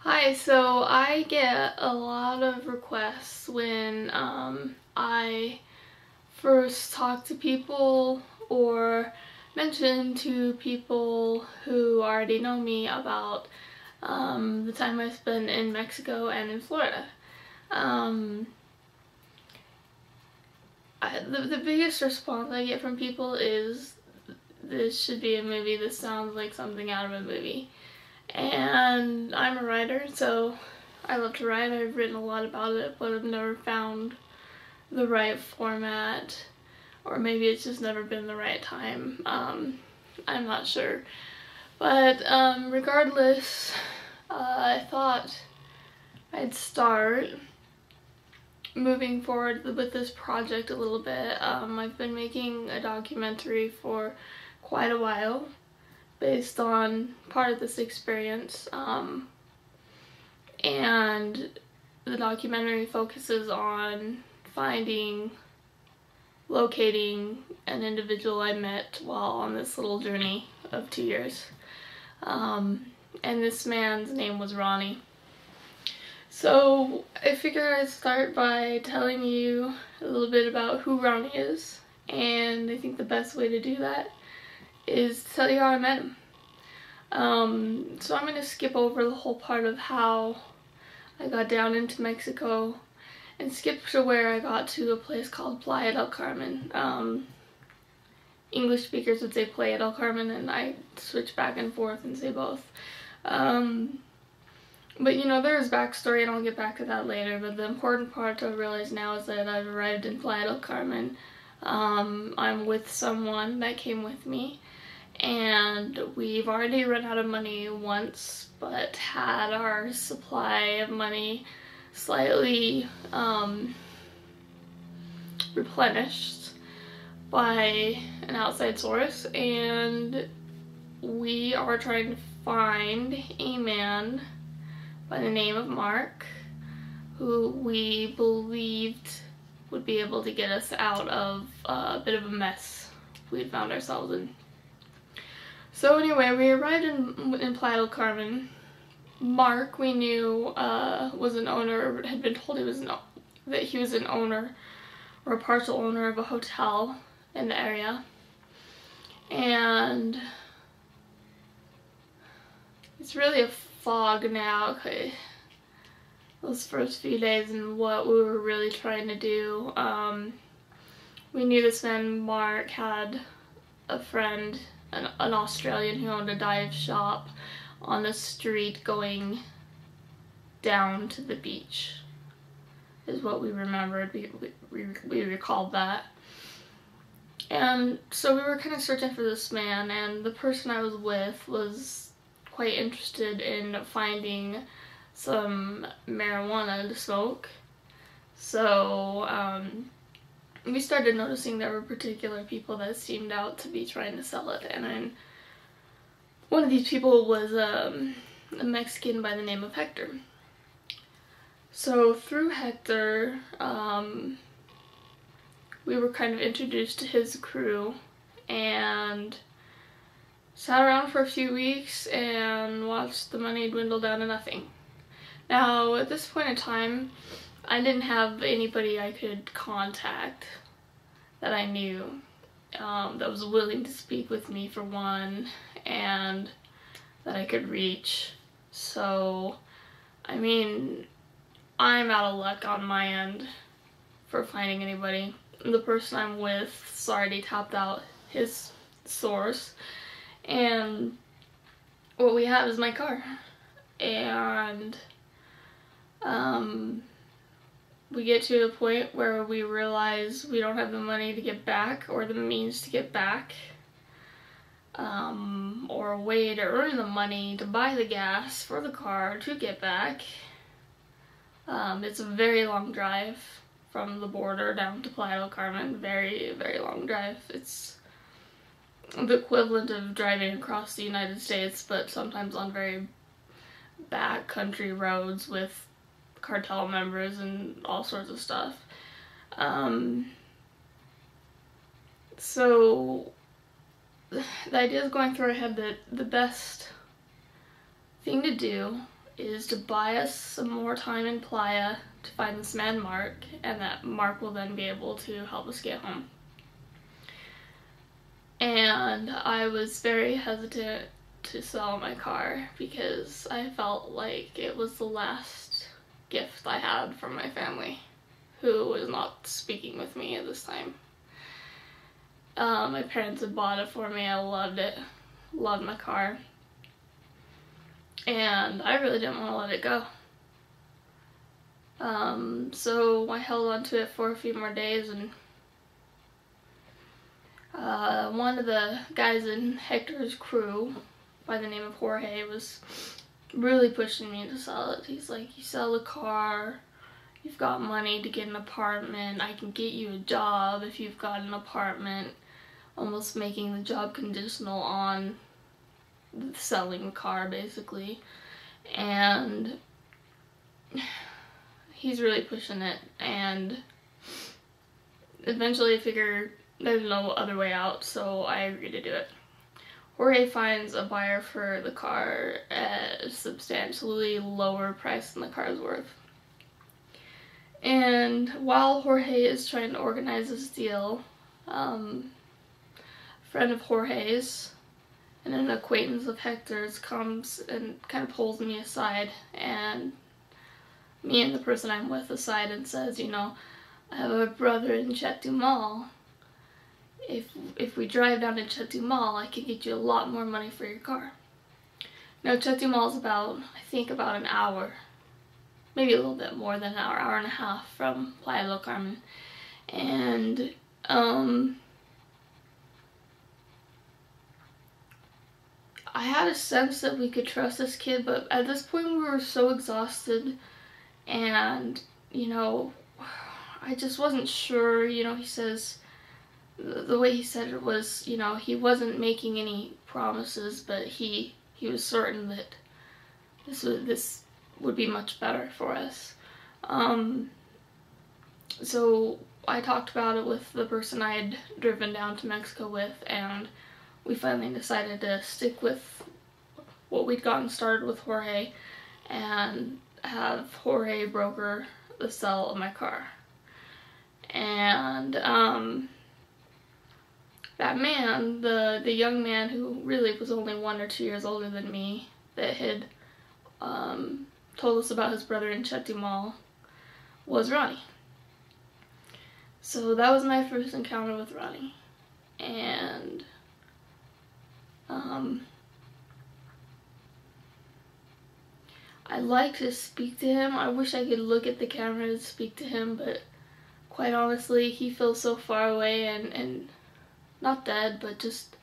Hi, so I get a lot of requests when I first talk to people or mention to people who already know me about the time I spent in Mexico and in Florida. The biggest response I get from people is, "This should be a movie, this sounds like something out of a movie." And I'm a writer, so I love to write. I've written a lot about it, but I've never found the right format, or maybe it's just never been the right time. I'm not sure. But regardless, I thought I'd start moving forward with this project a little bit. I've been making a documentary for quite a while, based on part of this experience, and the documentary focuses on locating an individual I met while on this little journey of 2 years. And this man's name was Roni. So I figured I'd start by telling you a little bit about who Roni is, and I think the best way to do that is to tell you how I met him. So I'm going to skip over the whole part of how I got down into Mexico and skip to where I got to a place called Playa del Carmen. English speakers would say Playa del Carmen, and I switch back and forth and say both. But you know, there's backstory, and I'll get back to that later, but the important part to realize now is that I've arrived in Playa del Carmen. I'm with someone that came with me, and we've already run out of money once, but had our supply of money slightly replenished by an outside source, and we are trying to find a man by the name of Mark, who we believed would be able to get us out of a bit of a mess we had found ourselves in. So anyway, we arrived in Playa del Carmen. Mark, we knew, was an owner, had been told that he was an owner or a partial owner of a hotel in the area. And it's really a fog now, okay, those first few days and what we were really trying to do. We knew this man, Mark, had a friend, an Australian, who owned a dive shop on the street going down to the beach, is what we remembered. We recalled that. And so we were kind of searching for this man, and the person I was with was quite interested in finding some marijuana to smoke. So we started noticing there were particular people that seemed out to be trying to sell it, and then one of these people was a Mexican by the name of Hector. So through Hector, we were kind of introduced to his crew and sat around for a few weeks and watched the money dwindle down to nothing. Now, at this point in time, I didn't have anybody I could contact that I knew that was willing to speak with me, for one, and that I could reach. So, I mean, I'm out of luck on my end for finding anybody. The person I'm with already tapped out his source, and what we have is my car. And we get to a point where we realize we don't have the money to get back, or the means to get back, or a way to earn the money to buy the gas for the car to get back. It's a very long drive from the border down to Playa del Carmen. Very, very long drive. It's the equivalent of driving across the United States, but sometimes on very backcountry roads with cartel members and all sorts of stuff. So the idea is going through our head that the best thing to do is to buy us some more time in Playa to find this man Mark, and that Mark will then be able to help us get home. And I was very hesitant to sell my car because I felt like it was the last gift I had from my family, who was not speaking with me at this time. My parents had bought it for me. I loved it. Loved my car. And I really didn't want to let it go. So I held on to it for a few more days, and one of the guys in Hector's crew by the name of Jorge was really pushing me to sell it. He's like, you sell the car, you've got money to get an apartment, I can get you a job if you've got an apartment, almost making the job conditional on selling the car, basically. And he's really pushing it, and eventually I figured there's no other way out, so I agreed to do it. Jorge finds a buyer for the car at a substantially lower price than the car is worth. And while Jorge is trying to organize this deal, a friend of Jorge's and an acquaintance of Hector's comes and kind of pulls me aside, and me and the person I'm with aside, and says, you know, I have a brother in Chetumal. If we drive down to Chetumal, I can get you a lot more money for your car. Now, Chetumal is about, I think, about an hour, maybe a little bit more than an hour and a half from Playa del Carmen. And I had a sense that we could trust this kid, but at this point we were so exhausted, and, you know, I just wasn't sure. You know, he says, the way he said it was, you know, he wasn't making any promises, but he was certain that this would be much better for us. So I talked about it with the person I had driven down to Mexico with, and we finally decided to stick with what we'd gotten started with Jorge and have Jorge broker the sale of my car. And that man, the young man who really was only 1 or 2 years older than me, that had told us about his brother in Chetumal, was Roni. So that was my first encounter with Roni. And I'd like to speak to him. I wish I could look at the camera and speak to him, but quite honestly, he feels so far away and not dead, but just,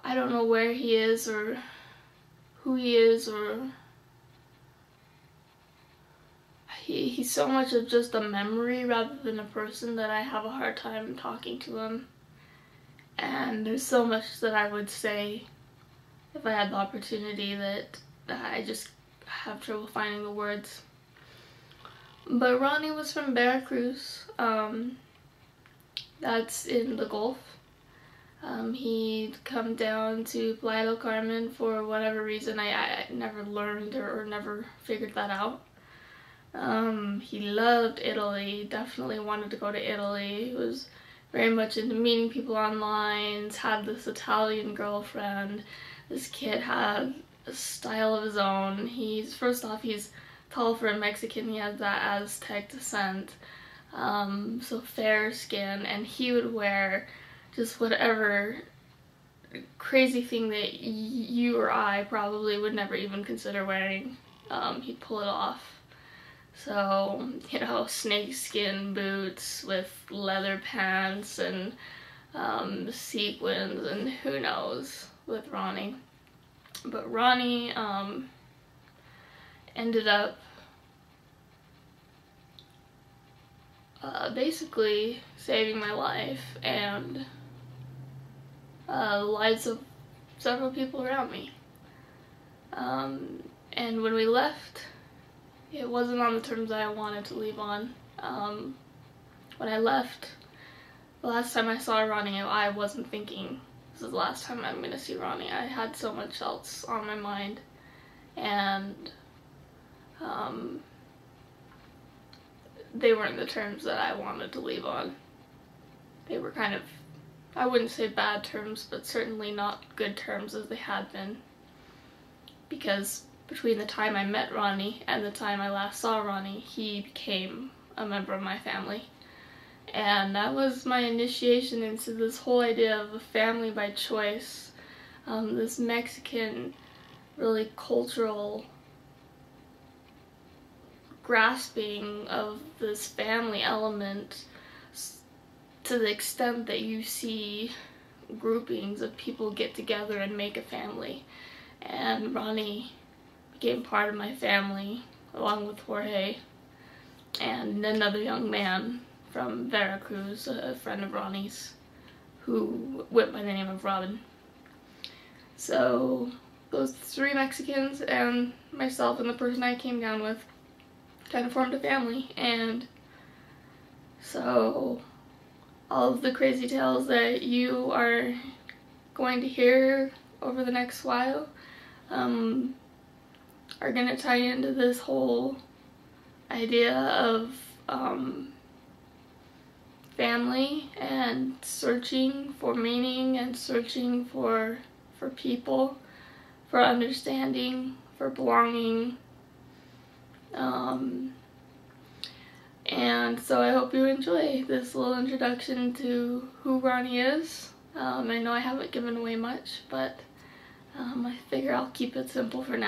I don't know where he is or who he is, or he's so much of just a memory rather than a person that I have a hard time talking to him. And there's so much that I would say if I had the opportunity that I just have trouble finding the words. But Roni was from Veracruz. That's in the Gulf. He'd come down to Playa del Carmen for whatever reason. I never learned or never figured that out. He loved Italy, definitely wanted to go to Italy. He was very much into meeting people online, had this Italian girlfriend. This kid had a style of his own. First off, he's tall for a Mexican. He has that Aztec descent. So fair skin, and he would wear just whatever crazy thing that you or I probably would never even consider wearing. He'd pull it off. So, you know, snakeskin boots with leather pants and sequins and who knows with Roni. But Roni ended up basically saving my life and the lives of several people around me. And when we left, it wasn't on the terms that I wanted to leave on. When I left, the last time I saw Roni, I wasn't thinking this is the last time I'm gonna see Roni. I had so much else on my mind, and they weren't the terms that I wanted to leave on. They were kind of, I wouldn't say bad terms, but certainly not good terms as they had been. Because between the time I met Roni and the time I last saw Roni, he became a member of my family. And that was my initiation into this whole idea of a family by choice. This Mexican, really cultural grasping of this family element, to the extent that you see groupings of people get together and make a family. And Roni became part of my family, along with Jorge and another young man from Veracruz, a friend of Roni's, who went by the name of Robin. So those 3 Mexicans and myself and the person I came down with kind of formed a family. And so all of the crazy tales that you are going to hear over the next while are going to tie into this whole idea of family and searching for meaning and searching for people, for understanding, for belonging. And so I hope you enjoy this little introduction to who Roni is. I know I haven't given away much, but I figure I'll keep it simple for now.